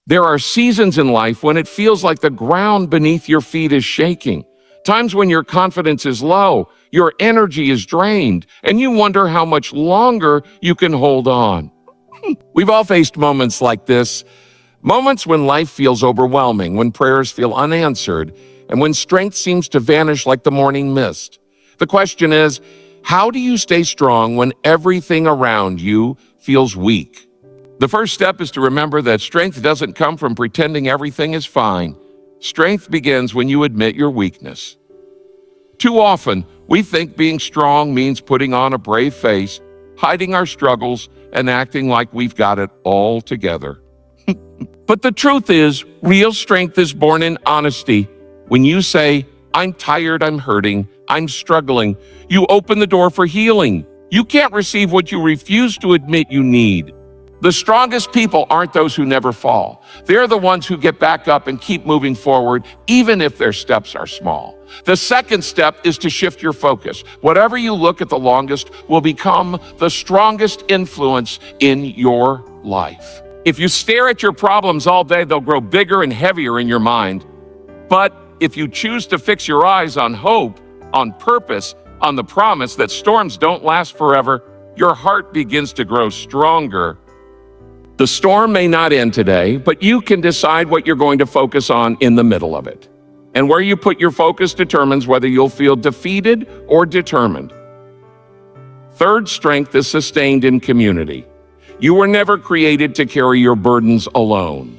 There are seasons in life when it feels like the ground beneath your feet is shaking. Times when your confidence is low, your energy is drained, and you wonder how much longer you can hold on. We've all faced moments like this. Moments when life feels overwhelming, when prayers feel unanswered, and when strength seems to vanish like the morning mist. The question is, how do you stay strong when everything around you feels weak? The first step is to remember that strength doesn't come from pretending everything is fine. Strength begins when you admit your weakness. Too often, we think being strong means putting on a brave face, hiding our struggles, and acting like we've got it all together. But the truth is, real strength is born in honesty. When you say, "I'm tired, I'm hurting, I'm struggling," you open the door for healing. You can't receive what you refuse to admit you need. The strongest people aren't those who never fall. They're the ones who get back up and keep moving forward, even if their steps are small. The second step is to shift your focus. Whatever you look at the longest will become the strongest influence in your life. If you stare at your problems all day, they'll grow bigger and heavier in your mind. But if you choose to fix your eyes on hope, on purpose, on the promise that storms don't last forever, your heart begins to grow stronger. The storm may not end today, but you can decide what you're going to focus on in the middle of it. And where you put your focus determines whether you'll feel defeated or determined. Third strength is sustained in community. You were never created to carry your burdens alone.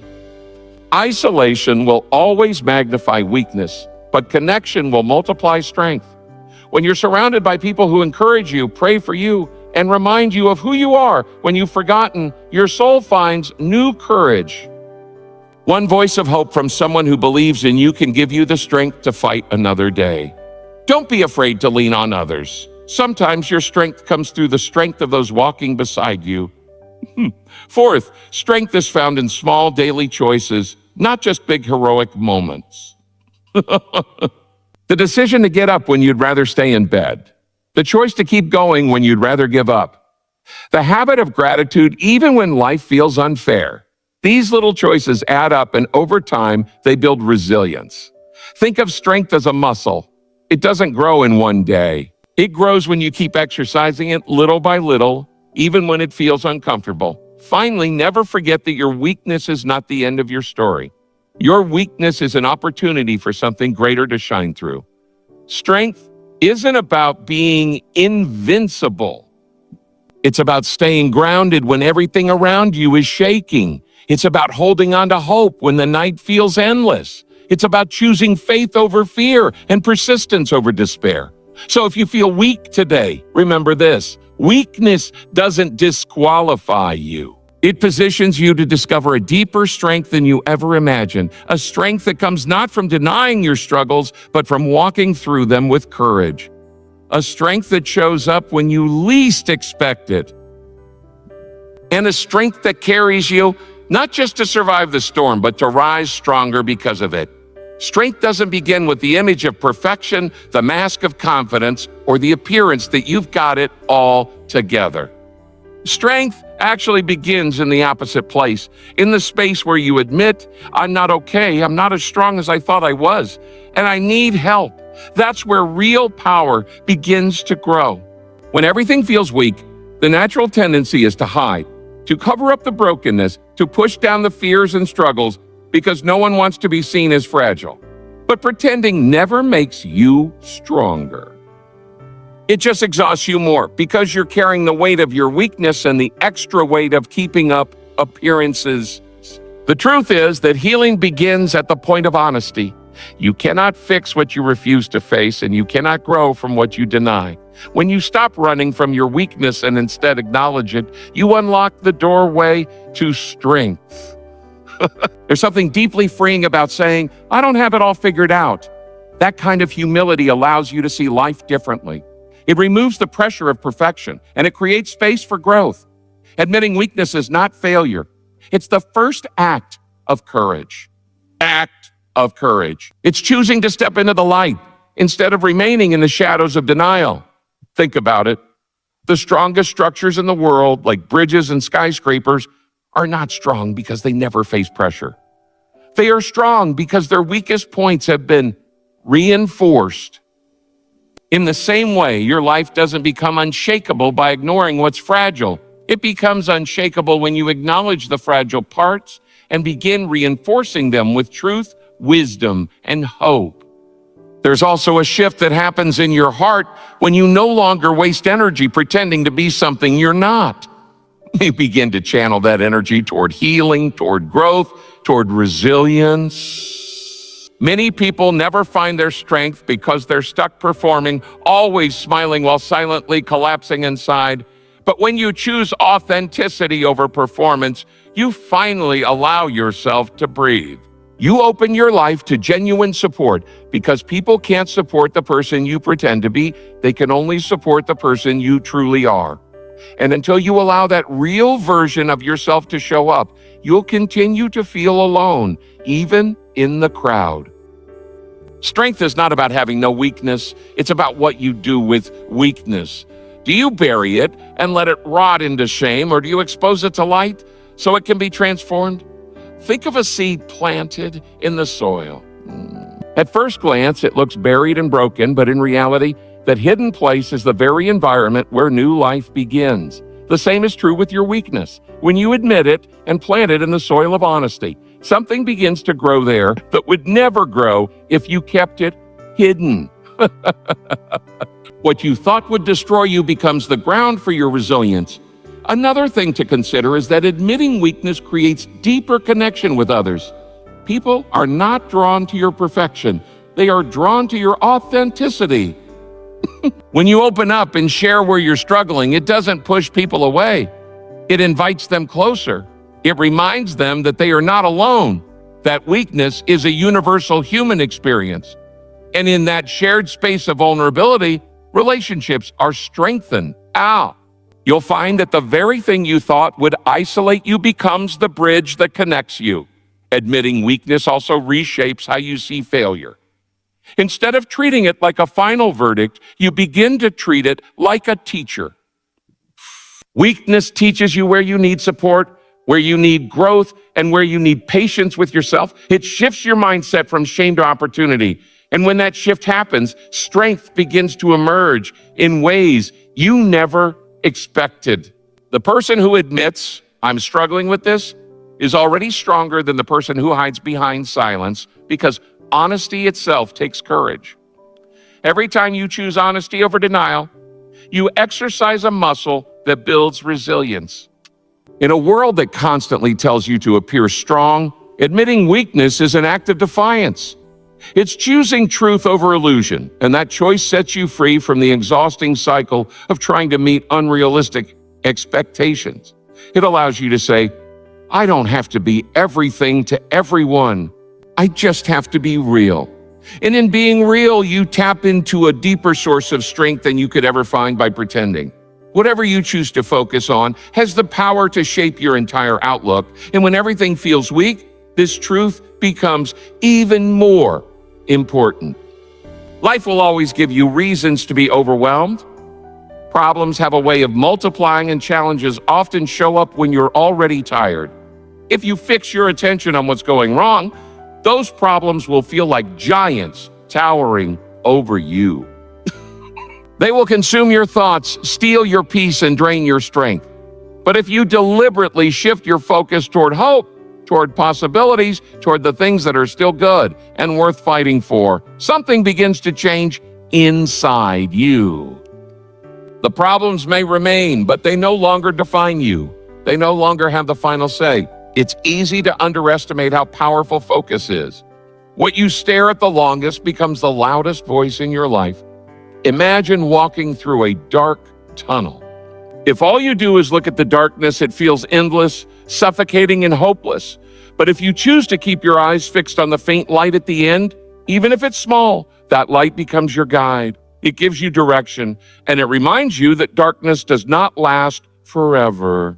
Isolation will always magnify weakness, but connection will multiply strength. When you're surrounded by people who encourage you, pray for you, and remind you of who you are when you've forgotten, your soul finds new courage. One voice of hope from someone who believes in you can give you the strength to fight another day. Don't be afraid to lean on others. Sometimes your strength comes through the strength of those walking beside you. Fourth, strength is found in small daily choices, not just big heroic moments. The decision to get up when you'd rather stay in bed. The choice to keep going when you'd rather give up. The habit of gratitude even when life feels unfair. These little choices add up, and over time, they build resilience. Think of strength as a muscle. It doesn't grow in one day. It grows when you keep exercising it little by little, even when it feels uncomfortable. Finally, never forget that your weakness is not the end of your story. Your weakness is an opportunity for something greater to shine through. Strength isn't about being invincible. It's about staying grounded when everything around you is shaking. It's about holding on to hope when the night feels endless. It's about choosing faith over fear and persistence over despair. So if you feel weak today, remember this: weakness doesn't disqualify you. It positions you to discover a deeper strength than you ever imagined, a strength that comes not from denying your struggles, but from walking through them with courage. A strength that shows up when you least expect it. And a strength that carries you not just to survive the storm, but to rise stronger because of it. Strength doesn't begin with the image of perfection, the mask of confidence, or the appearance that you've got it all together. Strength actually begins in the opposite place, in the space where you admit, "I'm not okay, I'm not as strong as I thought I was, and I need help." That's where real power begins to grow. When everything feels weak, the natural tendency is to hide, to cover up the brokenness, to push down the fears and struggles, because no one wants to be seen as fragile. But pretending never makes you stronger. It just exhausts you more because you're carrying the weight of your weakness and the extra weight of keeping up appearances. The truth is that healing begins at the point of honesty. You cannot fix what you refuse to face, and you cannot grow from what you deny. When you stop running from your weakness and instead acknowledge it, you unlock the doorway to strength. There's something deeply freeing about saying, "I don't have it all figured out." That kind of humility allows you to see life differently. It removes the pressure of perfection, and it creates space for growth. Admitting weakness is not failure. It's the first act of courage. Act of courage. It's choosing to step into the light instead of remaining in the shadows of denial. Think about it. The strongest structures in the world, like bridges and skyscrapers, are not strong because they never face pressure. They are strong because their weakest points have been reinforced. In the same way, your life doesn't become unshakable by ignoring what's fragile. It becomes unshakable when you acknowledge the fragile parts and begin reinforcing them with truth, wisdom, and hope. There's also a shift that happens in your heart when you no longer waste energy pretending to be something you're not. You begin to channel that energy toward healing, toward growth, toward resilience. Many people never find their strength because they're stuck performing, always smiling while silently collapsing inside. But when you choose authenticity over performance, you finally allow yourself to breathe. You open your life to genuine support because people can't support the person you pretend to be. They can only support the person you truly are. And until you allow that real version of yourself to show up, you'll continue to feel alone, even in the crowd. Strength is not about having no weakness. It's about what you do with weakness. Do you bury it and let it rot into shame, or do you expose it to light so it can be transformed? Think of a seed planted in the soil. At first glance, it looks buried and broken, but in reality, that hidden place is the very environment where new life begins. The same is true with your weakness. When you admit it and plant it in the soil of honesty, something begins to grow there that would never grow if you kept it hidden. What you thought would destroy you becomes the ground for your resilience. Another thing to consider is that admitting weakness creates deeper connection with others. People are not drawn to your perfection. They are drawn to your authenticity. When you open up and share where you're struggling, it doesn't push people away. It invites them closer. It reminds them that they are not alone. That weakness is a universal human experience. And in that shared space of vulnerability, relationships are strengthened. You'll find that the very thing you thought would isolate you becomes the bridge that connects you. Admitting weakness also reshapes how you see failure. Instead of treating it like a final verdict, you begin to treat it like a teacher. Weakness teaches you where you need support, where you need growth, and where you need patience with yourself. It shifts your mindset from shame to opportunity. And when that shift happens, strength begins to emerge in ways you never expected. The person who admits, "I'm struggling with this," is already stronger than the person who hides behind silence, because honesty itself takes courage. Every time you choose honesty over denial, you exercise a muscle that builds resilience. In a world that constantly tells you to appear strong, admitting weakness is an act of defiance. It's choosing truth over illusion, and that choice sets you free from the exhausting cycle of trying to meet unrealistic expectations. It allows you to say, "I don't have to be everything to everyone. I just have to be real." And in being real, you tap into a deeper source of strength than you could ever find by pretending. Whatever you choose to focus on has the power to shape your entire outlook. And when everything feels weak, this truth becomes even more important. Life will always give you reasons to be overwhelmed. Problems have a way of multiplying, and challenges often show up when you're already tired. If you fix your attention on what's going wrong, those problems will feel like giants towering over you. They will consume your thoughts, steal your peace, and drain your strength. But if you deliberately shift your focus toward hope, toward possibilities, toward the things that are still good and worth fighting for, something begins to change inside you. The problems may remain, but they no longer define you. They no longer have the final say. It's easy to underestimate how powerful focus is. What you stare at the longest becomes the loudest voice in your life. Imagine walking through a dark tunnel. If all you do is look at the darkness, it feels endless, suffocating, and hopeless. But if you choose to keep your eyes fixed on the faint light at the end, even if it's small, that light becomes your guide. It gives you direction, and it reminds you that darkness does not last forever.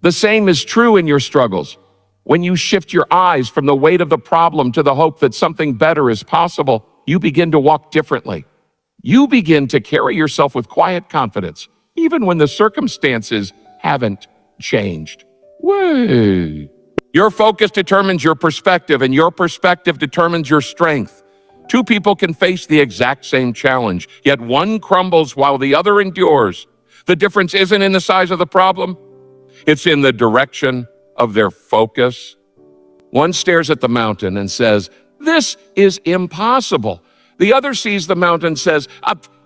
The same is true in your struggles. When you shift your eyes from the weight of the problem to the hope that something better is possible, you begin to walk differently. You begin to carry yourself with quiet confidence, even when the circumstances haven't changed. way. Your focus determines your perspective, and your perspective determines your strength. Two people can face the exact same challenge, yet one crumbles while the other endures. The difference isn't in the size of the problem, it's in the direction of their focus. One stares at the mountain and says, "This is impossible." The other sees the mountain and says,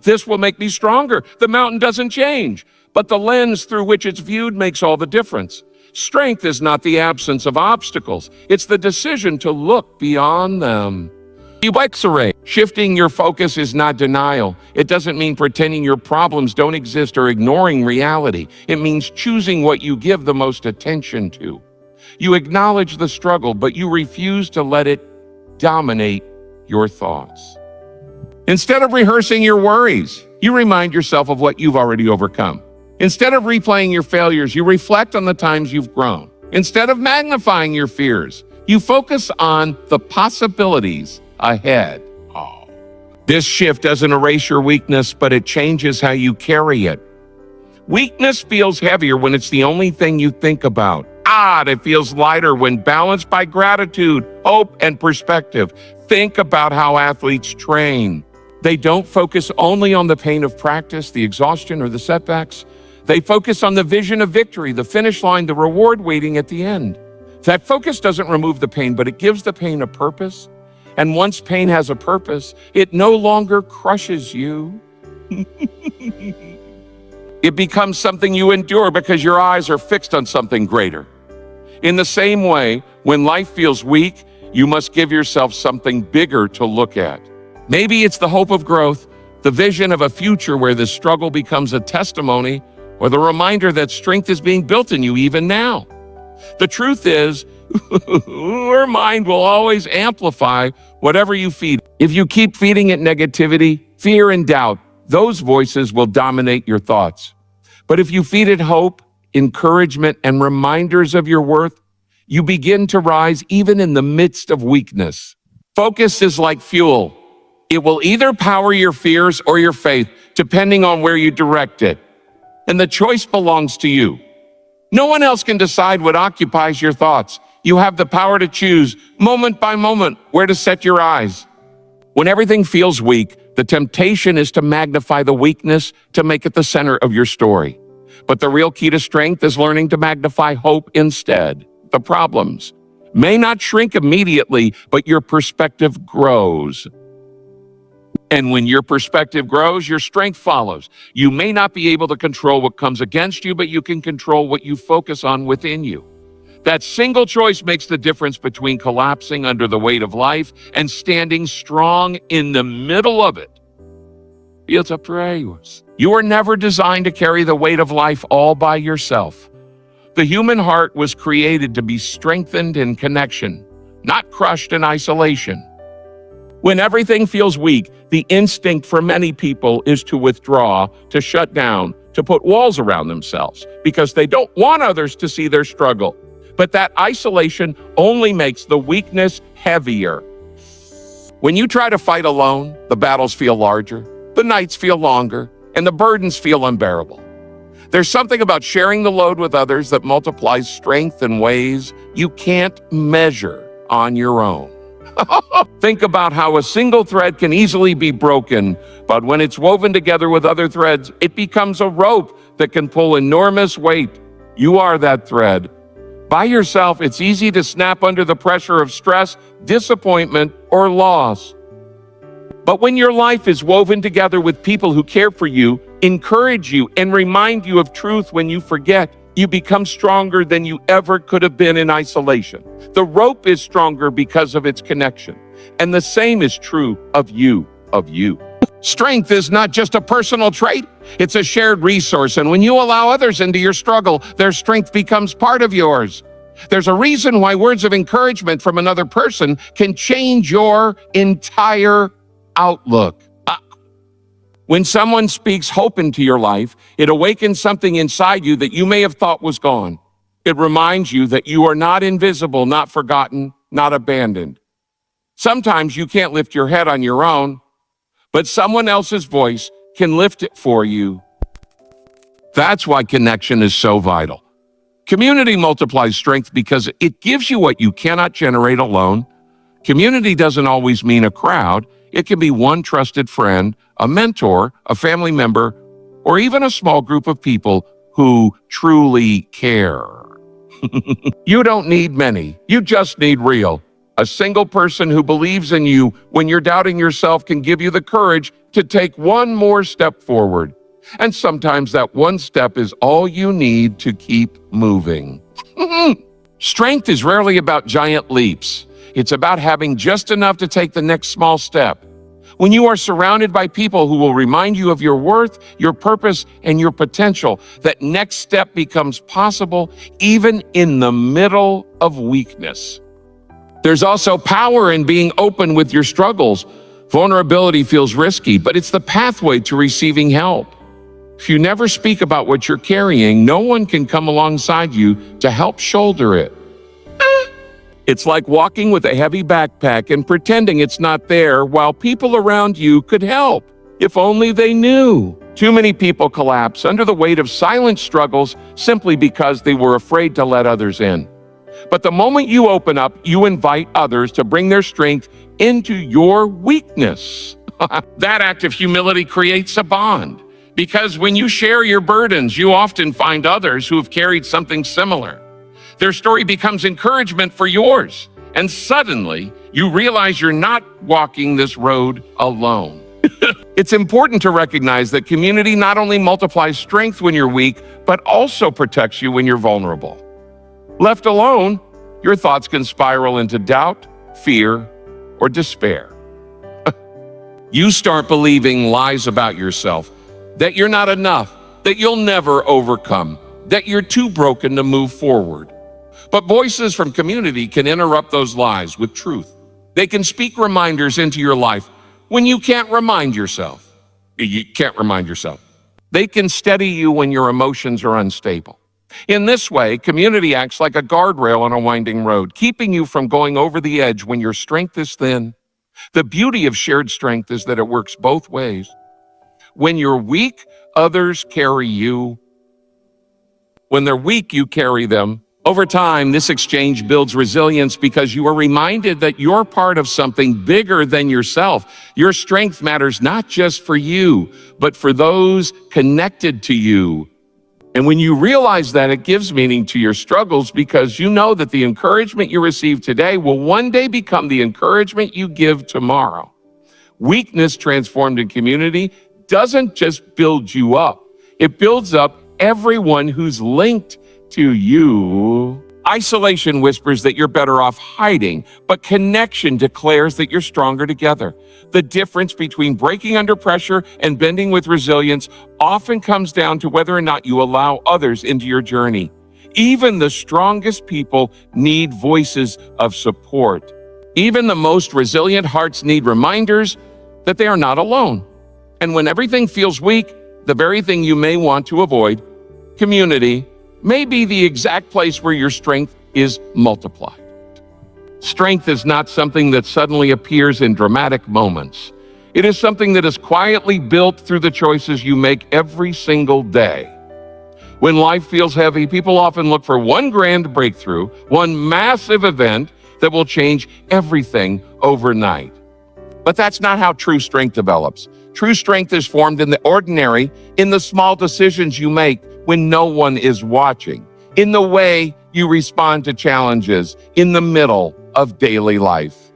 "This will make me stronger." The mountain doesn't change, but the lens through which it's viewed makes all the difference. Strength is not the absence of obstacles. It's the decision to look beyond them. Shifting your focus is not denial. It doesn't mean pretending your problems don't exist or ignoring reality. It means choosing what you give the most attention to. You acknowledge the struggle, but you refuse to let it dominate your thoughts. Instead of rehearsing your worries, you remind yourself of what you've already overcome. Instead of replaying your failures, you reflect on the times you've grown. Instead of magnifying your fears, you focus on the possibilities ahead. This shift doesn't erase your weakness, but it changes how you carry it. Weakness feels heavier when it's the only thing you think about. It feels lighter when balanced by gratitude, hope, and perspective. Think about how athletes train. They don't focus only on the pain of practice, the exhaustion, or the setbacks. They focus on the vision of victory, the finish line, the reward waiting at the end. That focus doesn't remove the pain, but it gives the pain a purpose. And once pain has a purpose, it no longer crushes you. It becomes something you endure because your eyes are fixed on something greater. In the same way, when life feels weak, you must give yourself something bigger to look at. Maybe it's the hope of growth, the vision of a future where the struggle becomes a testimony, or the reminder that strength is being built in you even now. The truth is, your mind will always amplify whatever you feed. If you keep feeding it negativity, fear, and doubt, those voices will dominate your thoughts. But if you feed it hope, encouragement, and reminders of your worth, you begin to rise even in the midst of weakness. Focus is like fuel. It will either power your fears or your faith, depending on where you direct it. And the choice belongs to you. No one else can decide what occupies your thoughts. You have the power to choose, moment by moment, where to set your eyes. When everything feels weak, the temptation is to magnify the weakness to make it the center of your story. But the real key to strength is learning to magnify hope instead. The problems may not shrink immediately, but your perspective grows. And when your perspective grows, your strength follows. You may not be able to control what comes against you, but you can control what you focus on within you. That single choice makes the difference between collapsing under the weight of life and standing strong in the middle of it. It's up for yours. You are never designed to carry the weight of life all by yourself. The human heart was created to be strengthened in connection, not crushed in isolation. When everything feels weak, the instinct for many people is to withdraw, to shut down, to put walls around themselves because they don't want others to see their struggle. But that isolation only makes the weakness heavier. When you try to fight alone, the battles feel larger, the nights feel longer, and the burdens feel unbearable. There's something about sharing the load with others that multiplies strength in ways you can't measure on your own. Think about how a single thread can easily be broken, but when it's woven together with other threads, it becomes a rope that can pull enormous weight. You are that thread. By yourself, it's easy to snap under the pressure of stress, disappointment, or loss. But when your life is woven together with people who care for you, encourage you, and remind you of truth when you forget, you become stronger than you ever could have been in isolation. The rope is stronger because of its connection. And the same is true of you. Strength is not just a personal trait, it's a shared resource. And when you allow others into your struggle, their strength becomes part of yours. There's a reason why words of encouragement from another person can change your entire outlook. When someone speaks hope into your life, it awakens something inside you that you may have thought was gone. It reminds you that you are not invisible, not forgotten, not abandoned. Sometimes you can't lift your head on your own, but someone else's voice can lift it for you. That's why connection is so vital. Community multiplies strength because it gives you what you cannot generate alone. Community doesn't always mean a crowd. It can be one trusted friend, a mentor, a family member, or even a small group of people who truly care. You don't need many. You just need real. A single person who believes in you when you're doubting yourself can give you the courage to take one more step forward. And sometimes that one step is all you need to keep moving. Strength is rarely about giant leaps. It's about having just enough to take the next small step. When you are surrounded by people who will remind you of your worth, your purpose, and your potential, that next step becomes possible even in the middle of weakness. There's also power in being open with your struggles. Vulnerability feels risky, but it's the pathway to receiving help. If you never speak about what you're carrying, no one can come alongside you to help shoulder it. It's like walking with a heavy backpack and pretending it's not there while people around you could help, if only they knew. Too many people collapse under the weight of silent struggles simply because they were afraid to let others in. But the moment you open up, you invite others to bring their strength into your weakness. That act of humility creates a bond, because when you share your burdens, you often find others who have carried something similar. Their story becomes encouragement for yours, and suddenly you realize you're not walking this road alone. It's important to recognize that community not only multiplies strength when you're weak, but also protects you when you're vulnerable. Left alone, your thoughts can spiral into doubt, fear, or despair. You start believing lies about yourself, that you're not enough, that you'll never overcome, that you're too broken to move forward. But voices from community can interrupt those lies with truth. They can speak reminders into your life when you can't remind yourself. You can't remind yourself. They can steady you when your emotions are unstable. In this way, community acts like a guardrail on a winding road, keeping you from going over the edge when your strength is thin. The beauty of shared strength is that it works both ways. When you're weak, others carry you. When they're weak, you carry them. Over time, this exchange builds resilience because you are reminded that you're part of something bigger than yourself. Your strength matters not just for you, but for those connected to you. And when you realize that, it gives meaning to your struggles because you know that the encouragement you receive today will one day become the encouragement you give tomorrow. Weakness transformed in community doesn't just build you up. It builds up everyone who's linked to you. Isolation whispers that you're better off hiding, but connection declares that you're stronger together. The difference between breaking under pressure and bending with resilience often comes down to whether or not you allow others into your journey. Even the strongest people need voices of support. Even the most resilient hearts need reminders that they are not alone. And when everything feels weak, the very thing you may want to avoid, community, may be the exact place where your strength is multiplied. Strength is not something that suddenly appears in dramatic moments. It is something that is quietly built through the choices you make every single day. When life feels heavy, people often look for one grand breakthrough, one massive event that will change everything overnight. But that's not how true strength develops. True strength is formed in the ordinary, in the small decisions you make when no one is watching, in the way you respond to challenges, in the middle of daily life.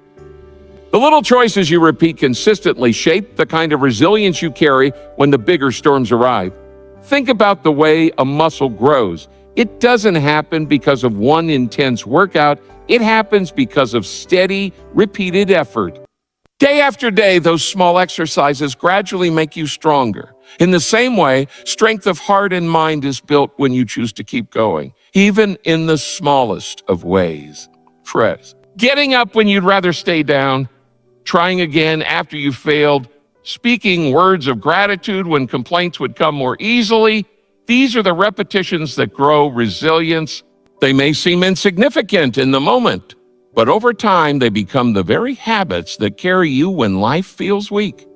The little choices you repeat consistently shape the kind of resilience you carry when the bigger storms arrive. Think about the way a muscle grows. It doesn't happen because of one intense workout. It happens because of steady, repeated effort. Day after day, those small exercises gradually make you stronger. In the same way, strength of heart and mind is built when you choose to keep going, even in the smallest of ways. Press. Getting up when you'd rather stay down, trying again after you failed, speaking words of gratitude when complaints would come more easily. These are the repetitions that grow resilience. They may seem insignificant in the moment, but over time, they become the very habits that carry you when life feels weak.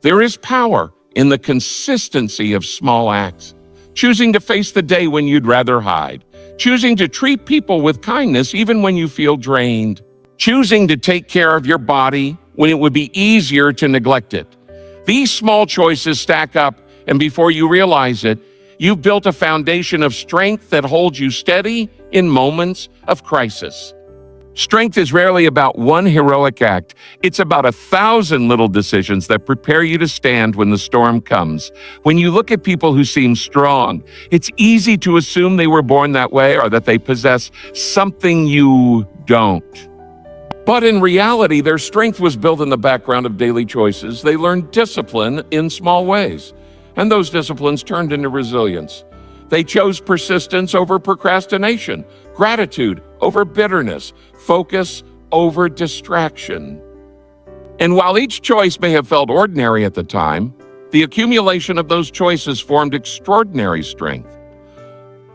There is power in the consistency of small acts, choosing to face the day when you'd rather hide, choosing to treat people with kindness even when you feel drained, choosing to take care of your body when it would be easier to neglect it. These small choices stack up, and before you realize it, you've built a foundation of strength that holds you steady in moments of crisis. Strength is rarely about one heroic act. It's about 1,000 little decisions that prepare you to stand when the storm comes. When you look at people who seem strong, it's easy to assume they were born that way or that they possess something you don't. But in reality, their strength was built in the background of daily choices. They learned discipline in small ways, and those disciplines turned into resilience. They chose persistence over procrastination, gratitude over bitterness, focus over distraction. And while each choice may have felt ordinary at the time, the accumulation of those choices formed extraordinary strength.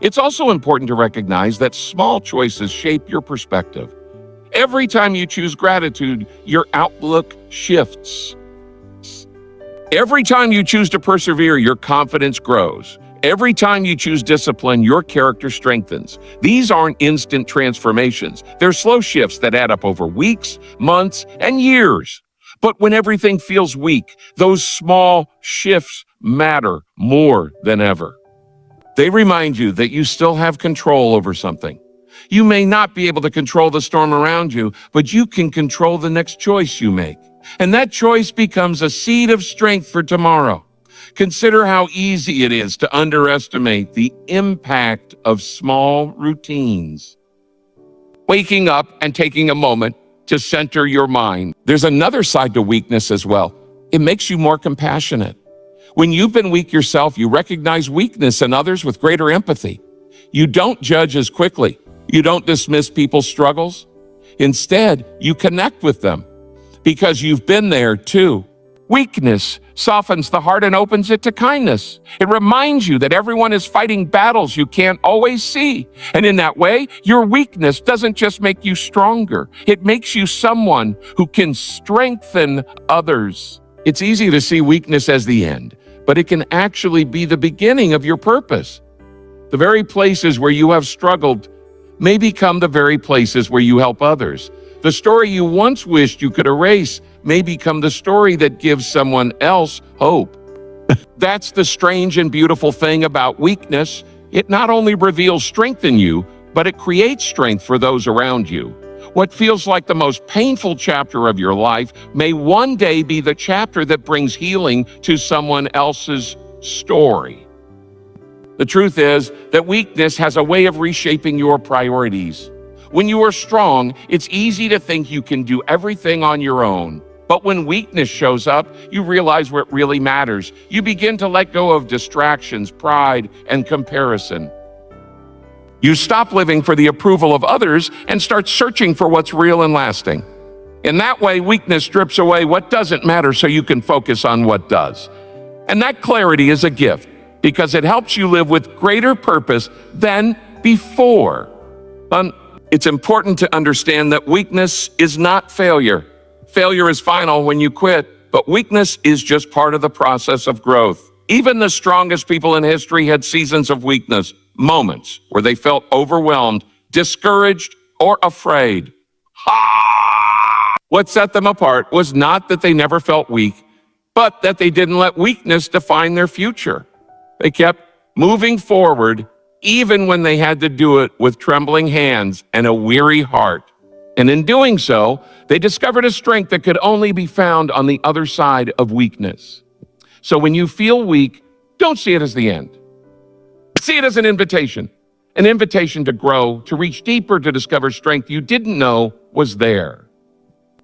It's also important to recognize that small choices shape your perspective. Every time you choose gratitude, your outlook shifts. Every time you choose to persevere, your confidence grows. Every time you choose discipline, your character strengthens. These aren't instant transformations. They're slow shifts that add up over weeks, months, and years. But when everything feels weak, those small shifts matter more than ever. They remind you that you still have control over something. You may not be able to control the storm around you, but you can control the next choice you make. And that choice becomes a seed of strength for tomorrow. Consider how easy it is to underestimate the impact of small routines. Waking up and taking a moment to center your mind. There's another side to weakness as well. It makes you more compassionate. When you've been weak yourself, you recognize weakness in others with greater empathy. You don't judge as quickly. You don't dismiss people's struggles. Instead, you connect with them because you've been there too. Weakness softens the heart and opens it to kindness. It reminds you that everyone is fighting battles you can't always see. And in that way, your weakness doesn't just make you stronger. It makes you someone who can strengthen others. It's easy to see weakness as the end, but it can actually be the beginning of your purpose. The very places where you have struggled may become the very places where you help others. The story you once wished you could erase may become the story that gives someone else hope. That's the strange and beautiful thing about weakness. It not only reveals strength in you, but it creates strength for those around you. What feels like the most painful chapter of your life may one day be the chapter that brings healing to someone else's story. The truth is that weakness has a way of reshaping your priorities. When you are strong, it's easy to think you can do everything on your own. But when weakness shows up, you realize what really matters. You begin to let go of distractions, pride, and comparison. You stop living for the approval of others and start searching for what's real and lasting. In that way, weakness strips away what doesn't matter so you can focus on what does. And that clarity is a gift because it helps you live with greater purpose than before. It's important to understand that weakness is not failure. Failure is final when you quit, but weakness is just part of the process of growth. Even the strongest people in history had seasons of weakness, moments where they felt overwhelmed, discouraged, or afraid. What set them apart was not that they never felt weak, but that they didn't let weakness define their future. They kept moving forward even when they had to do it with trembling hands and a weary heart. And in doing so, they discovered a strength that could only be found on the other side of weakness. So when you feel weak, don't see it as the end. See it as an invitation to grow, to reach deeper, to discover strength you didn't know was there.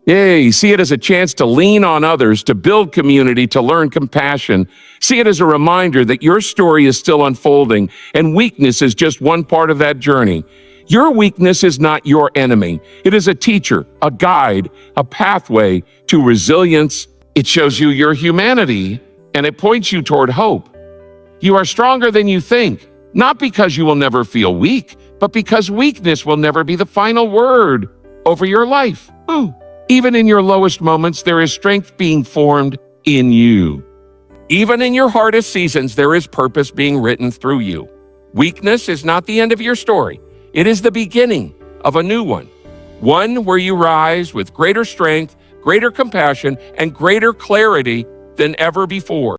Yay, see it as a chance to lean on others, to build community, to learn compassion. See it as a reminder that your story is still unfolding and weakness is just one part of that journey. Your weakness is not your enemy. It is a teacher, a guide, a pathway to resilience. It shows you your humanity and it points you toward hope. You are stronger than you think, not because you will never feel weak, but because weakness will never be the final word over your life. Even in your lowest moments, there is strength being formed in you. Even in your hardest seasons, there is purpose being written through you. Weakness is not the end of your story. It is the beginning of a new one where you rise with greater strength, greater compassion, and greater clarity than ever before.